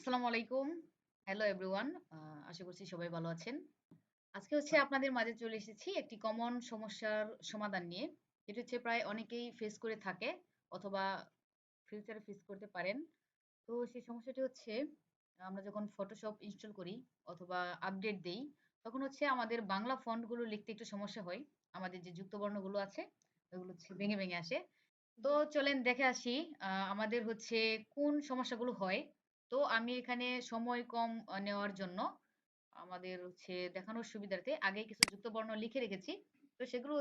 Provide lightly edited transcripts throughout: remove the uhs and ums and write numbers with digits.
আসসালামু আলাইকুম। Hello everyone. আশা করছি সবাই ভালো আছেন। আজকে আপনাদের মাঝে চলে এসেছি একটি কমন সমস্যার সমাধান নিয়ে। যেটা প্রায় অনেকেই ফেস করে থাকে অথবা ফিউচারে ফেস করতে পারেন। তো সেই সমস্যাটি আমরা যখন ফটোশপ ইনস্টল করি অথবা আপডেট দেই, তখন আমাদের বাংলা ফন্টগুলো লিখতে একটু সমস্যা হয়। আমাদের যে যুক্ত বর্ণগুলো আছে, ওগুলো ভেঙে, ভেঙে আসে। তো চলেন দেখে আসি আমাদের কোন সমস্যাগুলো হয়। তো আমি এখানে সময় কম নেওয়ার জন্য আমাদের দেখানোর সুবিধার্থে আগেই কিছু যুক্ত বর্ণ লিখে রেখেছি। তো সেগুলো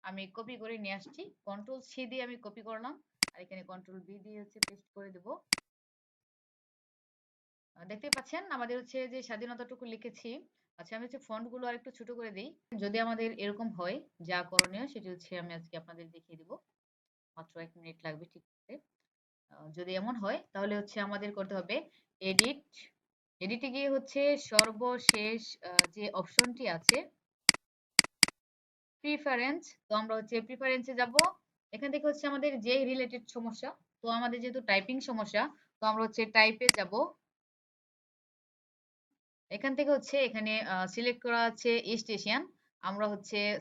আমি কপি করে নিয়ে আসছি। কন্ট্রোল সি দিয়ে আমি কপি করলাম। আর এখানে কন্ট্রোল ভি দিয়ে পেস্ট করে দেব। দেখতে পাচ্ছেন আমাদের যে স্বাধীনতাটুকু লিখেছি। আচ্ছা, আমি ফন্ট গুলো আর একটু ছোট করে দিই। যদি আমাদের এরকম হয়, যা করণীয় সেটি আমি আজকে আপনাদের দেখিয়ে দিব। মাত্র 1 মিনিট লাগবে ঠিক করতে। যদি এমন হয় তাহলে আমাদের করতে হবে এডিট। এডিটে গিয়ে সর্বশেষ যে অপশনটি আছে প্রিফারেন্স। তো আমরা প্রিফারেন্সে যাব। এখান থেকে আমাদের যে রিলেটেড সমস্যা। তো আমাদের যেহেতু টাইপিং সমস্যা, তো আমরা টাইপে যাব। এখান থেকে এখানে সিলেক্ট করা আছে ইস্ট এশিয়ান। আমরা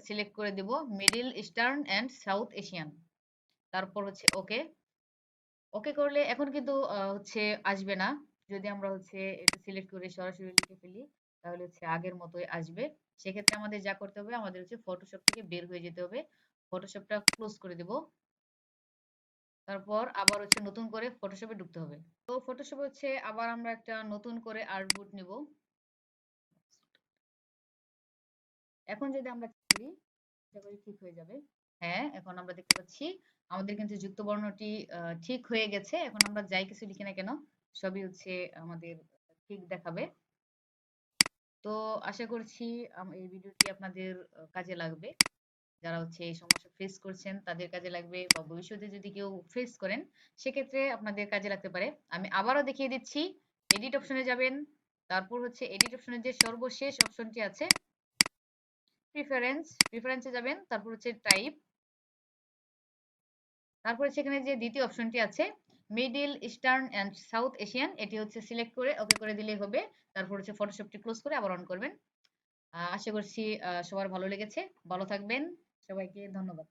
সিলেক্ট করে দেব middle eastern and south Asian. তারপর ওকে। ওকে করলে এখন কিন্তু আসবে না। যদি আমরা এটা সিলেক্ট করে সরাসরি লিখে ফেলি, তাহলে আগের মতোই আসবে। সেক্ষেত্রে আমাদের যা করতে হবে, আমাদের ফটোশপ থেকে বের হয়ে যেতে হবে। ফটোশপটা ক্লোজ করে দেব। তারপর আবার নতুন করে ফটোশপে ঢুকতে হবে। তো ফটোশপে আবার আমরা একটা নতুন করে আর্টবোর্ড নিব। এখন যদি আমরা করি, আশা করি ঠিক হয়ে যাবে। হ্যাঁ, এখন আমরা দেখতে পাচ্ছি আমাদের কিন্তু যুক্ত বর্ণটি ঠিক হয়ে গেছে। এখন আমরা যাই কিছু লিখি না কেন, সবই আমাদের ঠিক দেখাবে। তো আশা করছি এই ভিডিওটি আপনাদের কাজে লাগবে। যারা এই সমস্যা ফেস করছেন তাদের কাজে লাগবে, বা ভবিষ্যতে যদি কেউ ফেস করেন সেক্ষেত্রে আপনাদের কাজে লাগতে পারে। আমি আবারও দেখিয়ে দিচ্ছি। এডিট অপশনে যাবেন। তারপর এডিট অপশনের যে সর্বশেষ অপশনটি আছে প্রিফারেন্সে যাবেন। তারপর টাইপ। তারপরে সেখানে যে দ্বিতীয় অপশনটি আছে middle eastern and south Asian, এটি সিলেক্ট করে ওকে করে দিলেই হবে। তারপর ফটোশপটি ক্লোজ করে আবার অন করবেন। আশা করছি সবার ভালো লেগেছে। ভালো থাকবেন। সবাইকে ধন্যবাদ।